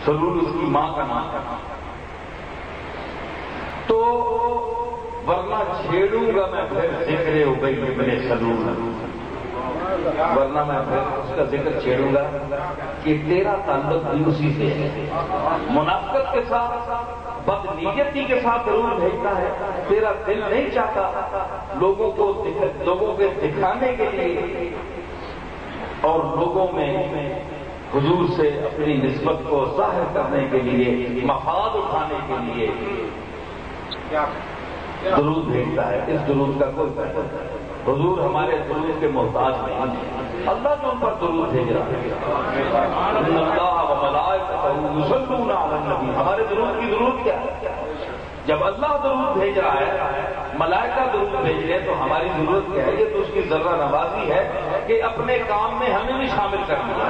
سلول اس کی ماں کا نام ہے. تو ورنہ چھیڑوں گا میں پھر ذکر ابی ابن سلول، ورنہ میں پھر اس کا ذکر چھیڑوں گا کہ تیرا تعلق بھی اسی سے ہے. منافقت کے ساتھ، بدنیتی کے ساتھ ضرور بھیجتا ہے. تیرا دل نہیں چاہتا لوگوں کے دکھانے کے لیے اور لوگوں میں حضور سے اپنی نسبت کو ظاہر کرنے کے لیے، مفاد اٹھانے کے لیے درود بھیجتا ہے. اس درود کا کوئی فائدہ نہیں. حضور ہمارے درود کے محتاج نہیں ہیں. اللہ جو ان پر درود بھیج رہا ہے. ان اللہ و ملائکتہ یصلون علی النبی. ہمارے درود کی ضرورت کیا ہے؟ جب اللہ درود بھیج رہا ہے، ملائکہ درود بھیج رہے ہیں، تو ہماری ضرورت کیا ہے؟ یہ تو اس کی ذرہ نوازی ہے کہ اپنے کام میں ہمیں بھی شامل کر دیا.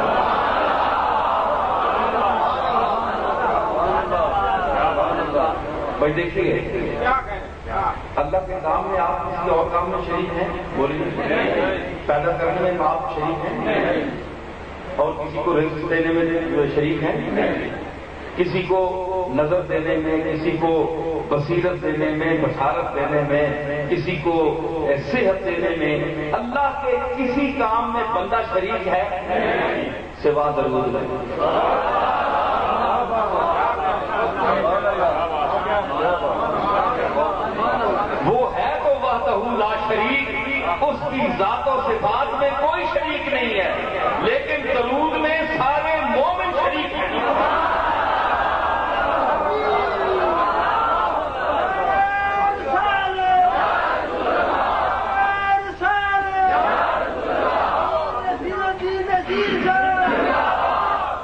بھائی دیکھیے، اللہ کے کام میں آپ کسی اور کام میں شریک ہیں؟ بولیے. پیدا کرنے میں آپ شریک ہیں اور کسی کو رزق دینے میں شریک ہیں، کسی کو نظر دینے میں، کسی کو بصیرت دینے میں، بشارت دینے میں، کسی کو صحت دینے میں. اللہ کے کسی کام میں بندہ شریک ہے سوا درود میں. وہ ہے تو وحدہ لا شریک، اس کی ذات و صفات میں کوئی شریک نہیں ہے، لیکن درود میں سارے مومن شریک ہیں.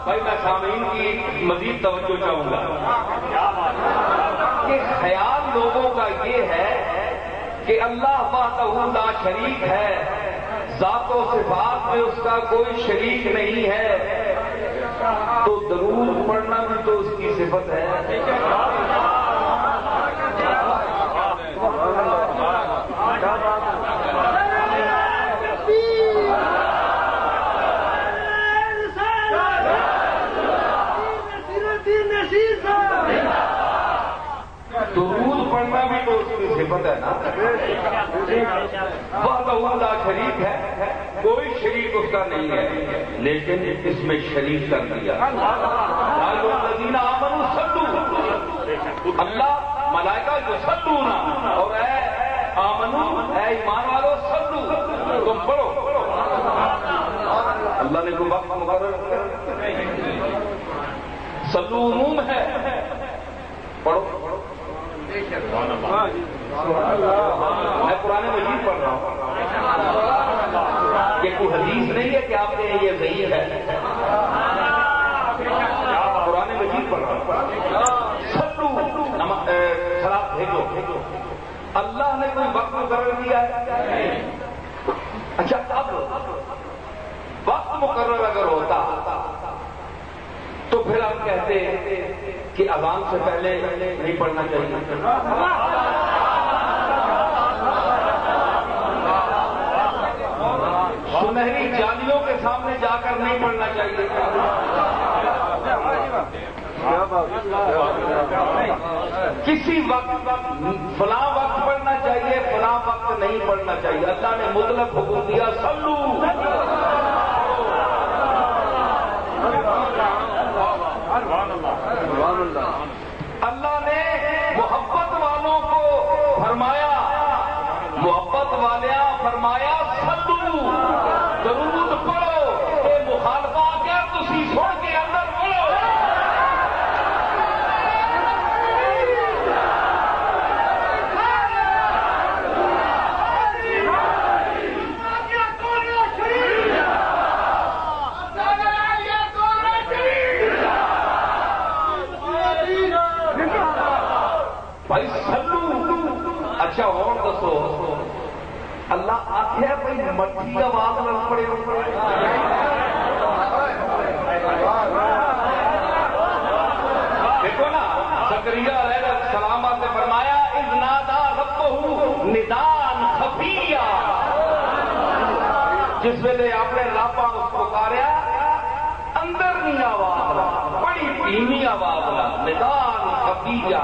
بھائی میں سامعین کی مزید توجہ چاہوں گا کہ خیال لوگوں کا یہ ہے کہ اللہ وحدہ لا شریک ہے، ذات و صفات میں اس کا کوئی شریک نہیں ہے، تو درود پڑھنا بھی تو اس کی صفت ہے. درود پڑھنا بھی تو اس کی صفت ہے نا. وحدہ لا شریک ہے، کوئی شریک اس کا نہیں ہے، لیکن اس میں شریک کر دیا. الذین آمنوا صلوا، اللہ ملائکہ یصلون، اور اے آمنو، اے ایمان والو، صلو، تم پڑھو. اللہ نے کوئی وقت مقرر کیا؟ صلو عموم ہے، پڑھو. میں قرآن مجید پڑھ رہا ہوں، یہ کوئی حدیث نہیں ہے کہ آپ نے یہ ضعیف ہے. قرآن مجید پڑھ رہا ہوں. صلو، صلاۃ بھیجو. اللہ نے کوئی وقت مقرر کیا ہے؟ اچھا، اب وقت مقرر اگر ہوتا تو پھر آپ کہتے کہ اذان سے پہلے نہیں پڑھنا چاہیے. سنہری جالیوں کے سامنے جا کر نہیں پڑھنا چاہیے. کسی وقت فلاں وقت پڑھنا چاہیے، فلاں وقت نہیں پڑھنا چاہیے. اللہ نے مطلق حکم دیا، صلو. اللہ نے محبت والوں کو فرمایا، محبت والیاں فرمایا صلو، درود پڑھو. کہ مخالفہ کیا تسی سن کے اندر پڑھو. بھائی سلو. اچھا اور دسو، اللہ آخیا بھائی مٹھی آواز نہ پڑے. دیکھو نا، زکریا علیہ السلام نے فرمایا اذ نادى ربه نداء خفيا، جس ویلے آپ نے رب اس کو پکاریا اندر نہیں آواز، بڑی دھیمی آواز ندان خفیہ،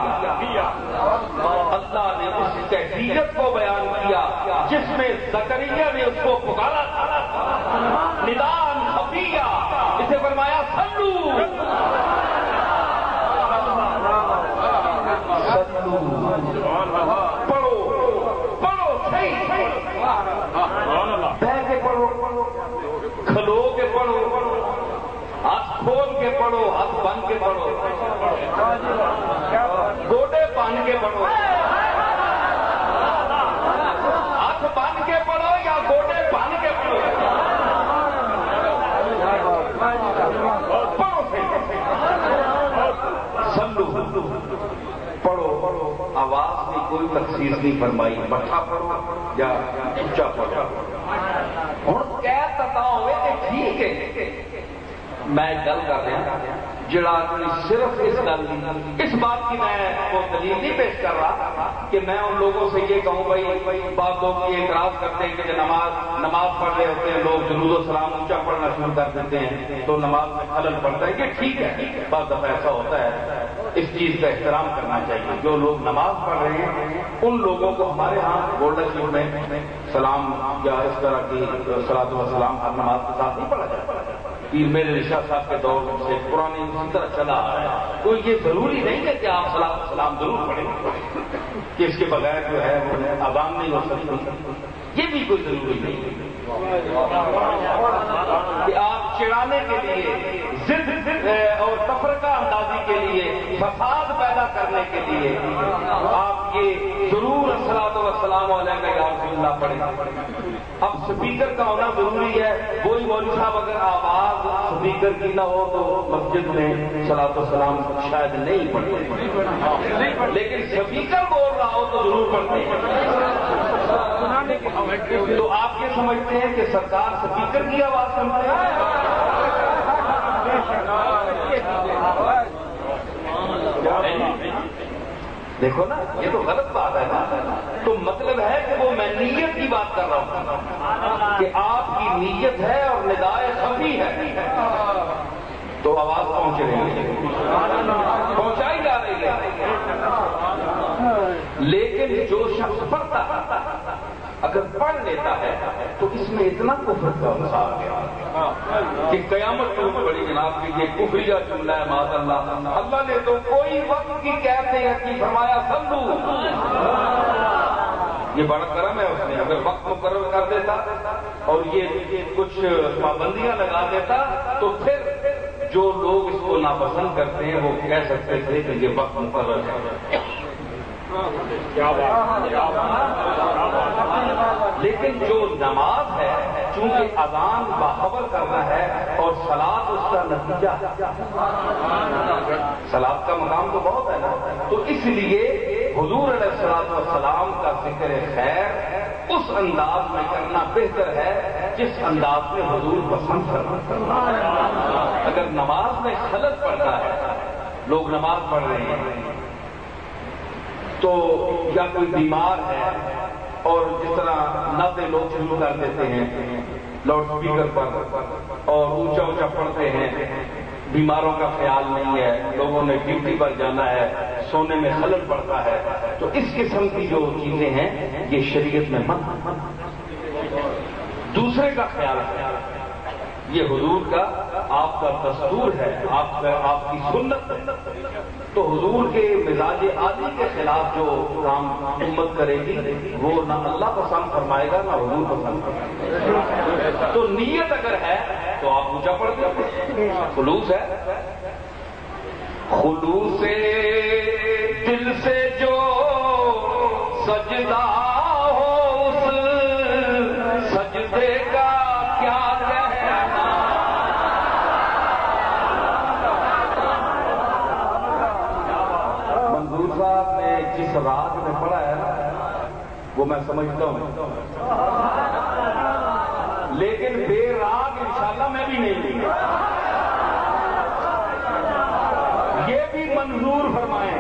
اللہ نے اس کیفیت کو بیان کیا جس میں زکریا نے اس کو پکارا تھا، ندان خفیہ، اسے فرمایا سلو پڑھو پڑھو صحیح بہ کے پڑھو، کھلو کے پڑھو، ہاتھ کھول کے پڑھو، ہاتھ بن کے پڑھو، گوڈے بن کے پڑھو، ہاتھ بن کے پڑھو یا گوڈے بن کے پڑھو، پڑھو سلو پڑھو، آواز کی کوئی تخصیص نہیں فرمائی، مٹھا پڑھو یا اونچا پڑھو۔ ہوں کہہ پتا ہوئے کہ ٹھیک ہے میں گل کر رہا جڑا صرف اس بات کی میں وہ دلیل نہیں پیش کر رہا کہ میں ان لوگوں سے یہ کہوں بھائی بعض لوگ یہ اعتراض کرتے ہیں کہ نماز پڑھ رہے ہوتے ہیں لوگ درود و سلام اونچا پڑھنا شروع کر دیتے ہیں تو نماز میں خلل پڑتا ہے، یہ ٹھیک ہے، بعض دفعہ ایسا ہوتا ہے، اس چیز کا احترام کرنا چاہیے۔ جو لوگ نماز پڑھ رہے ہیں ان لوگوں کو ہمارے ہاں گولڈن شریف میں سلام یا اس طرح کی صلاۃ و سلام ہر نماز کے ساتھ نہیں پڑھا جاتا۔ پیر میرے رشاہ صاحب کے دور سے پرانی اسی طرح چلا آ رہا ہے، تو یہ ضروری نہیں ہے کہ آپ صلاۃ و سلام ضرور پڑھیں کہ اس کے بغیر جو ہے وہ اذان نہیں ہو سکتی، یہ بھی کوئی ضروری نہیں ہے کہ آپ چڑھانے کے لیے ضد اور تفرقہ اندازی کے لیے فساد پیدا کرنے کے لیے آپ یہ ضرور الصلاۃ والسلام علیہ یا رسول اللہ پڑھیں۔ اب سپیکر کا ہونا ضروری ہے، کوئی مولوی صاحب اگر آواز سپیکر کی نہ ہو تو مسجد میں صلاۃ والسلام شاید نہیں پڑھتے، لیکن سپیکر بول رہا ہو تو ضرور پڑھتے ہیں۔ تو آپ یہ سمجھتے ہیں کہ سرکار سپیکر کی آواز سنتے ہیں؟ دیکھو نا یہ تو غلط بات ہے نا، تو مطلب ہے کہ وہ میں نیت کی بات کر رہا ہوں کہ آپ کی نیت ہے اور ندائے خفی ہے تو آواز پہنچ رہی ہے، پہنچائی جا رہی ہے، لیکن جو شخص پڑھتا اگر پڑھ لیتا ہے تو اس میں اتنا کفر کا مسائل گیا کہ قیامت کو بڑی جناب کی یہ کفریہ جملہ ہے معاذ اللہ۔ اللہ نے تو کوئی وقت کی قید نہیں رکھی، فرمایا سلو، یہ بڑا کرم ہے اس نے، اگر وقت مقرر کر دیتا اور یہ کچھ پابندیاں لگا دیتا تو پھر جو لوگ اس کو ناپسند کرتے ہیں وہ کہہ سکتے تھے کہ یہ وقت مقرر ہے، لیکن جو نماز ہے چونکہ اذان باخبر کرنا ہے اور صلاۃ اس کا نتیجہ، صلاۃ کا مقام تو بہت ہے نا، تو اس لیے حضور علیہ الصلوۃ والسلام کا ذکر خیر اس انداز میں کرنا بہتر ہے جس انداز میں حضور پسند کرنا۔ اگر نماز میں خلل پڑتا ہے، لوگ نماز پڑھ رہے ہیں تو یا کوئی بیمار ہے اور جس طرح نعتیں لوگ شروع کر دیتے ہیں لاؤڈ اسپیکر پر اور اونچا اونچا پڑھتے ہیں، بیماروں کا خیال نہیں ہے، لوگوں نے ڈیوٹی پر جانا ہے، سونے میں خلل پڑتا ہے، تو اس قسم کی جو چیزیں ہیں یہ شریعت میں منع۔ دوسرے کا خیال ہے، یہ حضور کا آپ کا دستور ہے، آپ کی سنت ہے، تو حضور کے مزاج عادی کے خلاف جو کام امت کرے گی وہ نہ اللہ پسند فرمائے گا نہ حضور پسند فرمائے گا۔ تو نیت اگر ہے تو آپ اونچا پڑھ دیں، خلوص ہے، خلوص سے دل سے جو سجدہ ہو اس سجدے کا کیا کہنا۔ منظور صاحب نے جس راگ میں پڑھا ہے نا وہ میں سمجھتا ہوں، لیکن بے راگ انشاءاللہ میں بھی نہیں لوں گا، یہ بھی منظور فرمائیں۔